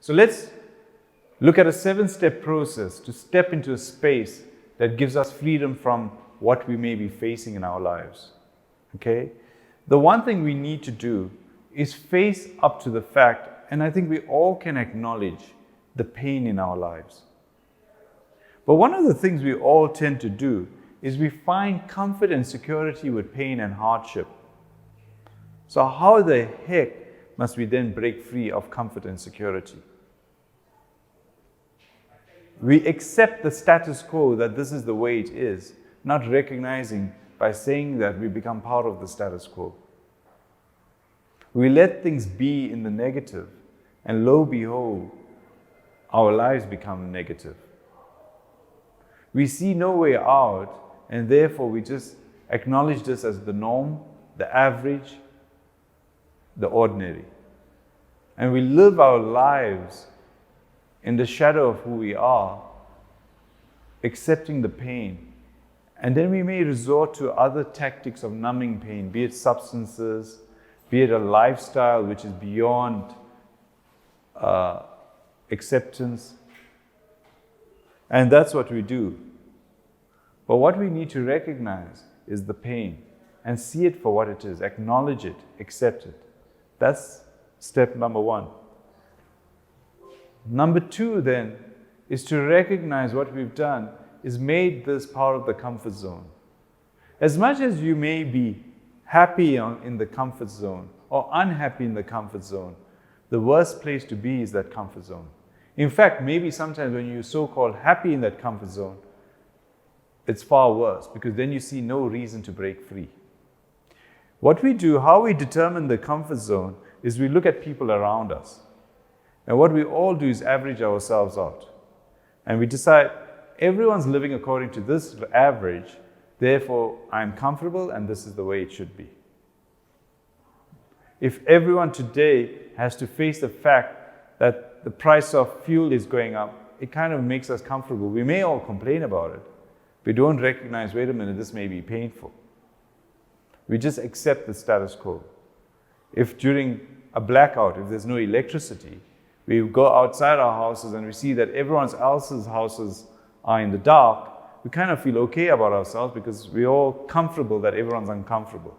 So let's look at a 7-step process to step into a space that gives us freedom from what we may be facing in our lives. Okay? The one thing we need to do is face up to the fact, and I think we all can acknowledge the pain in our lives. But one of the things we all tend to do is we find comfort and security with pain and hardship. So how the heck must we then break free of comfort and security? We accept the status quo that this is the way it is, not recognizing by saying that we become part of the status quo. We let things be in the negative, and lo and behold, our lives become negative. We see no way out, and therefore we just acknowledge this as the norm, the average, the ordinary. And we live our lives in the shadow of who we are, accepting the pain. And then we may resort to other tactics of numbing pain, be it substances, be it a lifestyle which is beyond acceptance. And that's what we do. But what we need to recognize is the pain and see it for what it is, acknowledge it, accept it. That's step number 1. Number 2 then is to recognize what we've done is made this part of the comfort zone. As much as you may be happy in the comfort zone or unhappy in the comfort zone, the worst place to be is that comfort zone. In fact, maybe sometimes when you're so-called happy in that comfort zone, it's far worse because then you see no reason to break free. What we do, how we determine the comfort zone, is we look at people around us. And what we all do is average ourselves out. And we decide, everyone's living according to this average, therefore I'm comfortable and this is the way it should be. If everyone today has to face the fact that the price of fuel is going up, it kind of makes us comfortable. We may all complain about it. We don't recognize, wait a minute, this may be painful. We just accept the status quo. If during a blackout, if there's no electricity, we go outside our houses and we see that everyone else's houses are in the dark, we kind of feel okay about ourselves because we're all comfortable that everyone's uncomfortable.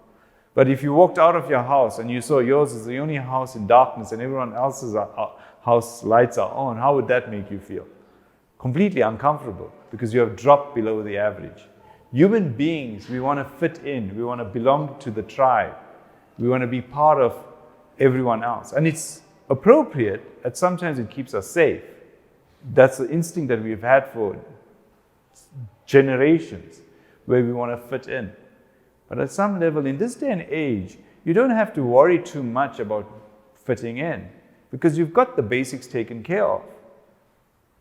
But if you walked out of your house and you saw yours is the only house in darkness and everyone else's house lights are on, how would that make you feel? Completely uncomfortable because you have dropped below the average. Human beings, we want to fit in, we want to belong to the tribe, we want to be part of everyone else. And it's appropriate that sometimes it keeps us safe. That's the instinct that we've had for generations, where we want to fit in. But at some level, in this day and age, you don't have to worry too much about fitting in because you've got the basics taken care of.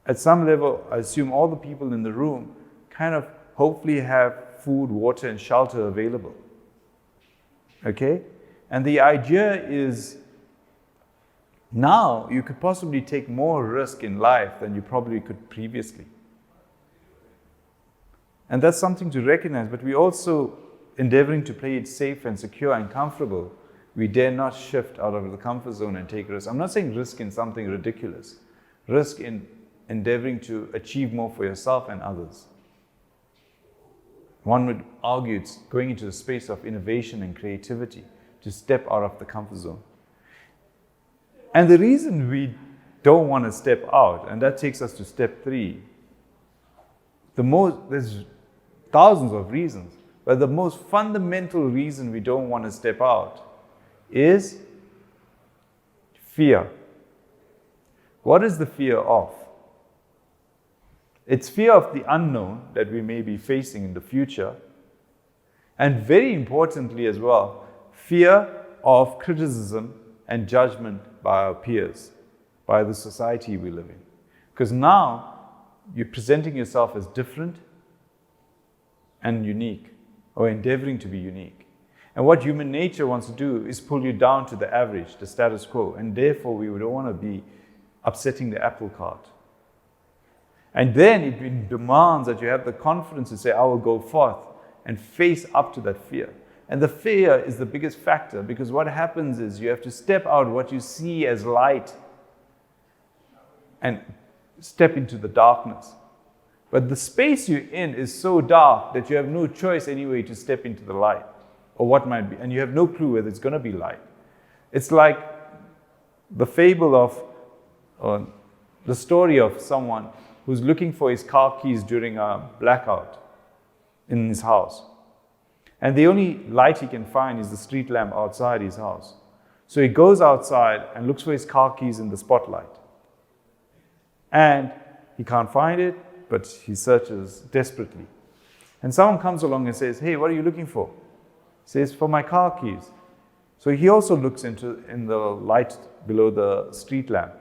At some level, I assume all the people in the room kind of hopefully have food, water, and shelter available. Okay? And the idea is now you could possibly take more risk in life than you probably could previously. And that's something to recognize, but we also endeavoring to play it safe and secure and comfortable. We dare not shift out of the comfort zone and take risks. I'm not saying risk in something ridiculous. Risk in endeavoring to achieve more for yourself and others. One would argue it's going into the space of innovation and creativity to step out of the comfort zone. And the reason we don't want to step out, and that takes us to step 3, there's thousands of reasons, but the most fundamental reason we don't want to step out is fear. What is the fear of? It's fear of the unknown that we may be facing in the future. And very importantly as well, fear of criticism and judgment by our peers, by the society we live in. Because now you're presenting yourself as different and unique, or endeavoring to be unique. And what human nature wants to do is pull you down to the average, the status quo, and therefore we don't want to be upsetting the apple cart. And then it demands that you have the confidence to say, I will go forth and face up to that fear. And the fear is the biggest factor because what happens is you have to step out what you see as light and step into the darkness. But the space you're in is so dark that you have no choice anyway to step into the light, or what might be, and you have no clue whether it's going to be light. It's like the fable of, or the story of someone who's looking for his car keys during a blackout in his house. And the only light he can find is the street lamp outside his house. So he goes outside and looks for his car keys in the spotlight. And he can't find it, but he searches desperately. And someone comes along and says, "Hey, what are you looking for?" He says, "For my car keys." So he also looks in the light below the street lamp.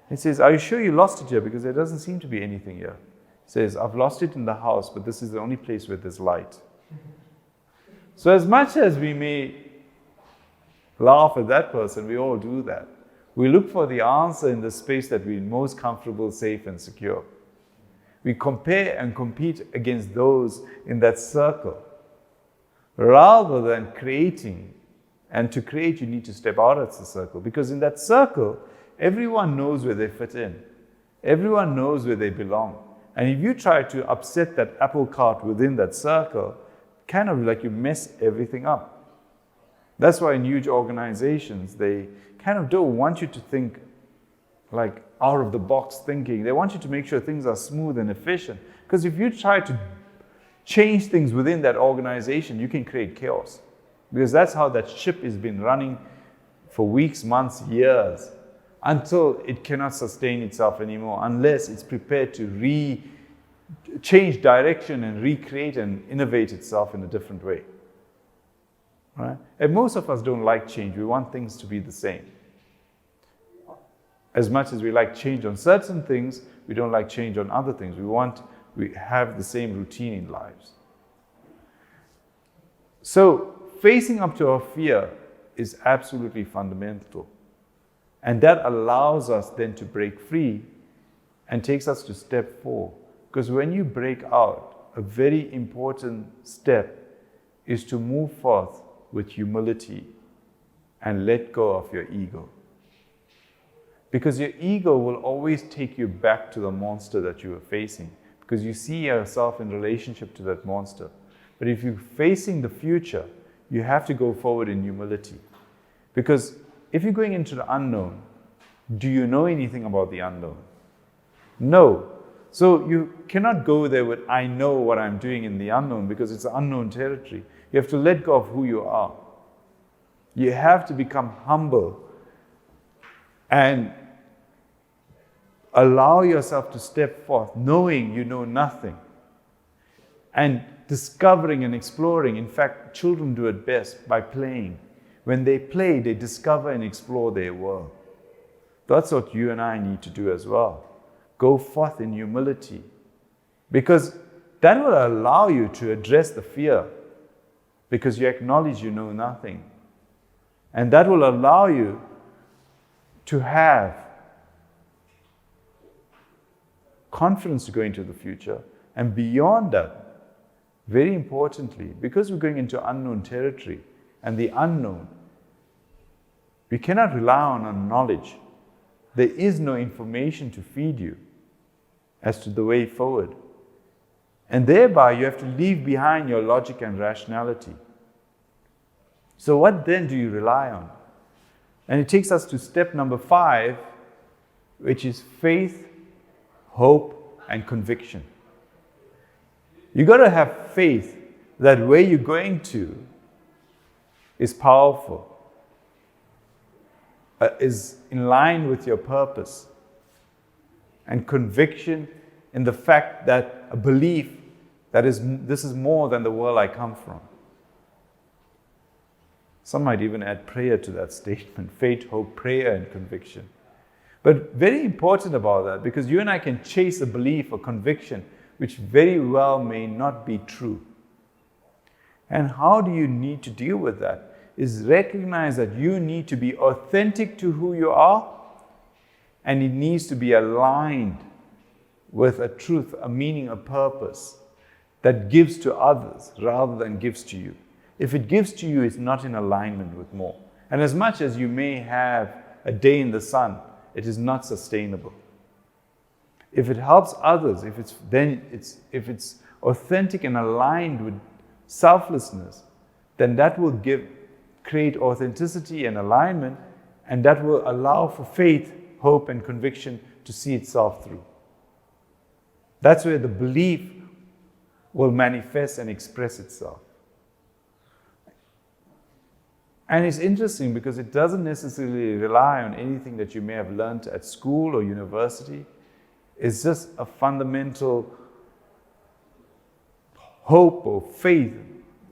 He says, "Are you sure you lost it here? Because there doesn't seem to be anything here." He says, "I've lost it in the house, but this is the only place where there's light." So as much as we may laugh at that person, we all do that. We look for the answer in the space that we're most comfortable, safe, and secure. We compare and compete against those in that circle, rather than creating. And to create, you need to step out of the circle, because in that circle, everyone knows where they fit in. Everyone knows where they belong. And if you try to upset that apple cart within that circle, kind of like you mess everything up. That's why in huge organizations, they kind of don't want you to think like out of the box thinking. They want you to make sure things are smooth and efficient. Because if you try to change things within that organization, you can create chaos. Because that's how that ship has been running for weeks, months, years, until it cannot sustain itself anymore, unless it's prepared to change direction and recreate and innovate itself in a different way. Right? And most of us don't like change. We want things to be the same. As much as we like change on certain things, we don't like change on other things. We have the same routine in lives. So facing up to our fear is absolutely fundamental. And that allows us then to break free and takes us to step 4. Because when you break out, a very important step is to move forth with humility and let go of your ego. Because your ego will always take you back to the monster that you are facing, because you see yourself in relationship to that monster. But if you're facing the future, you have to go forward in humility. Because if you're going into the unknown, do you know anything about the unknown? No. So you cannot go there with, "I know what I'm doing in the unknown," because it's unknown territory. You have to let go of who you are. You have to become humble and allow yourself to step forth, knowing you know nothing, and discovering and exploring. In fact, children do it best by playing. When they play, they discover and explore their world. That's what you and I need to do as well. Go forth in humility, because that will allow you to address the fear, because you acknowledge you know nothing. And that will allow you to have confidence to go into the future. And beyond that, very importantly, because we're going into unknown territory, and the unknown, we cannot rely on our knowledge. There is no information to feed you as to the way forward. And thereby, you have to leave behind your logic and rationality. So what then do you rely on? And it takes us to step number 5, which is faith, hope, and conviction. You got to have faith that where you're going to is powerful, is in line with your purpose, and conviction in the fact that a belief that this is more than the world I come from. Some might even add prayer to that statement: faith, hope, prayer, and conviction. But very important about that, because you and I can chase a belief or conviction which very well may not be true. And how do you need to deal with that? Is recognize that you need to be authentic to who you are, and it needs to be aligned with a truth, a meaning, a purpose that gives to others rather than gives to you. If it gives to you, it's not in alignment with more. And as much as you may have a day in the sun, it is not sustainable. If it helps others, if it's authentic and aligned with selflessness, then that will create authenticity and alignment, and that will allow for faith, hope, and conviction to see itself through. That's where the belief will manifest and express itself. And it's interesting because it doesn't necessarily rely on anything that you may have learned at school or university. It's just a fundamental hope or faith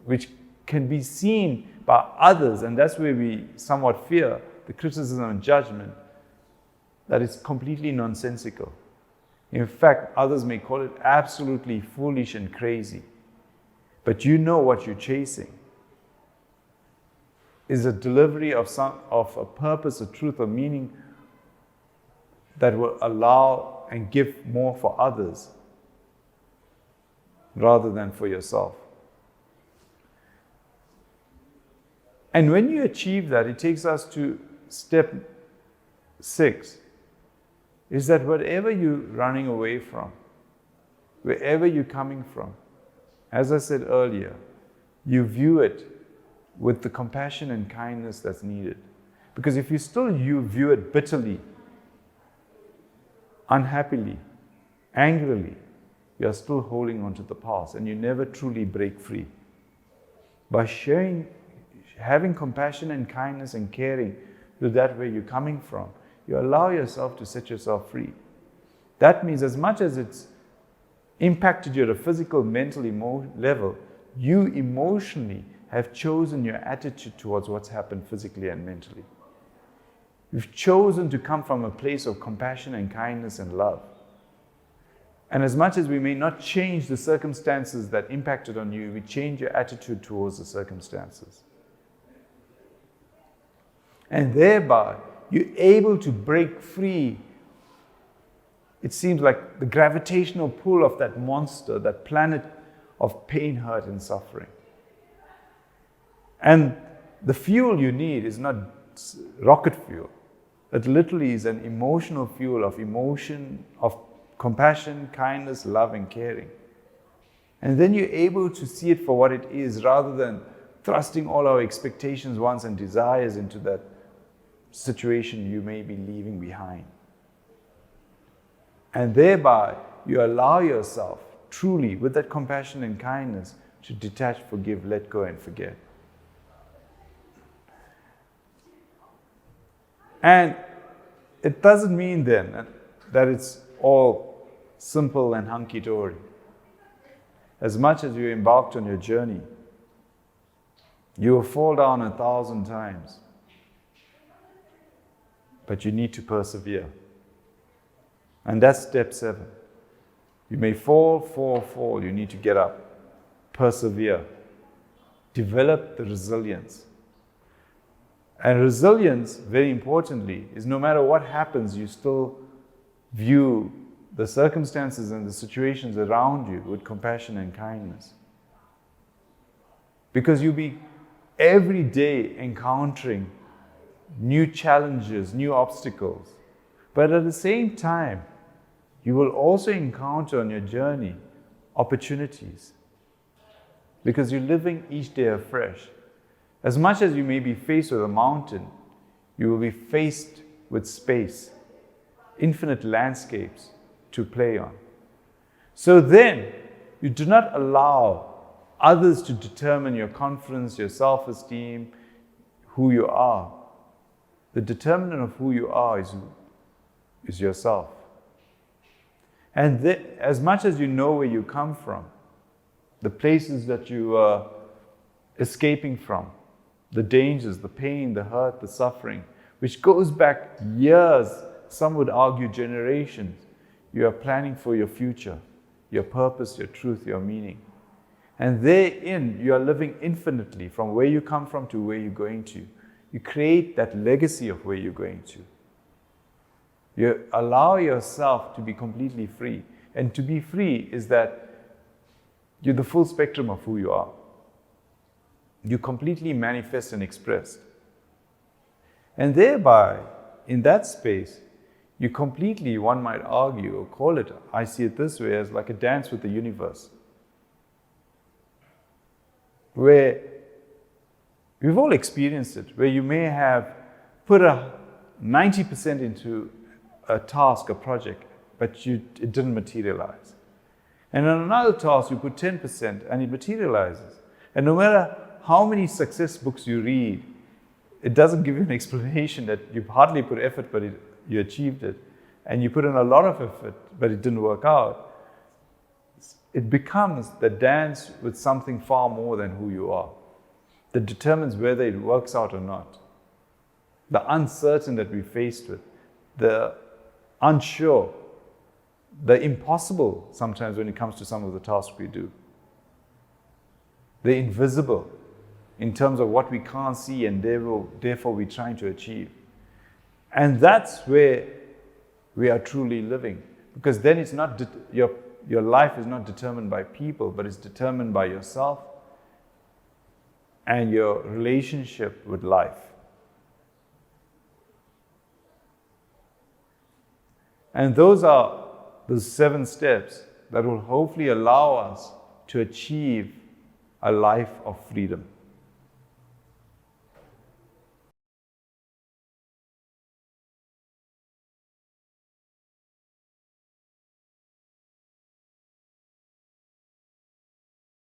which can be seen by others, and that's where we somewhat fear the criticism and judgment, that it's completely nonsensical. In fact, others may call it absolutely foolish and crazy. But you know what you're chasing is a delivery of a purpose, a truth, a meaning that will allow and give more for others rather than for yourself. And when you achieve that, it takes us to step 6, is that whatever you're running away from, wherever you're coming from, as I said earlier, you view it with the compassion and kindness that's needed. Because if you view it bitterly, unhappily, angrily, you're still holding on to the past and you never truly break free. By having compassion and kindness and caring to that where you're coming from, you allow yourself to set yourself free. That means as much as it's impacted you at a physical, mental, level, you emotionally have chosen your attitude towards what's happened physically and mentally. You've chosen to come from a place of compassion and kindness and love. And as much as we may not change the circumstances that impacted on you, we change your attitude towards the circumstances. And thereby, you're able to break free. It seems like the gravitational pull of that monster, that planet of pain, hurt, and suffering. And the fuel you need is not rocket fuel. It literally is an emotional fuel of emotion, of compassion, kindness, love, and caring. And then you're able to see it for what it is rather than thrusting all our expectations, wants, and desires into that situation you may be leaving behind. And thereby, you allow yourself truly, with that compassion and kindness, to detach, forgive, let go, and forget. And it doesn't mean then that it's all simple and hunky-dory. As much as you embarked on your journey, you will fall down 1,000 times. But you need to persevere. And that's step 7. You may fall. You need to get up. Persevere. Develop the resilience. And resilience, very importantly, is no matter what happens, you still view the circumstances and the situations around you with compassion and kindness. Because you'll be every day encountering new challenges, new obstacles. But at the same time, you will also encounter on your journey opportunities. Because you're living each day afresh. As much as you may be faced with a mountain, you will be faced with space, infinite landscapes to play on. So then, you do not allow others to determine your confidence, your self-esteem, who you are. The determinant of who you are is yourself. And as much as you know where you come from, the places that you are escaping from, the dangers, the pain, the hurt, the suffering, which goes back years, some would argue generations, you are planning for your future, your purpose, your truth, your meaning. And therein, you are living infinitely from where you come from to where you're going to. You create that legacy of where you're going to. You allow yourself to be completely free. And to be free is that you're the full spectrum of who you are. You completely manifest and express. And thereby, in that space, You completely, one might argue or call it, I see it this way, as like a dance with the universe. Where we've all experienced it, where you may have put a 90% into a task, a project, but it didn't materialize. And on another task, you put 10% and it materializes. And no matter how many success books you read, it doesn't give you an explanation that you've hardly put effort, but you achieved it. And you put in a lot of effort, but it didn't work out. It becomes the dance with something far more than who you are, that determines whether it works out or not. The uncertain that we're faced with, the unsure, the impossible sometimes when it comes to some of the tasks we do. The invisible in terms of what we can't see and therefore we're trying to achieve. And that's where we are truly living. Because then it's not your life is not determined by people, but it's determined by yourself and your relationship with life. And those are the 7 steps that will hopefully allow us to achieve a life of freedom.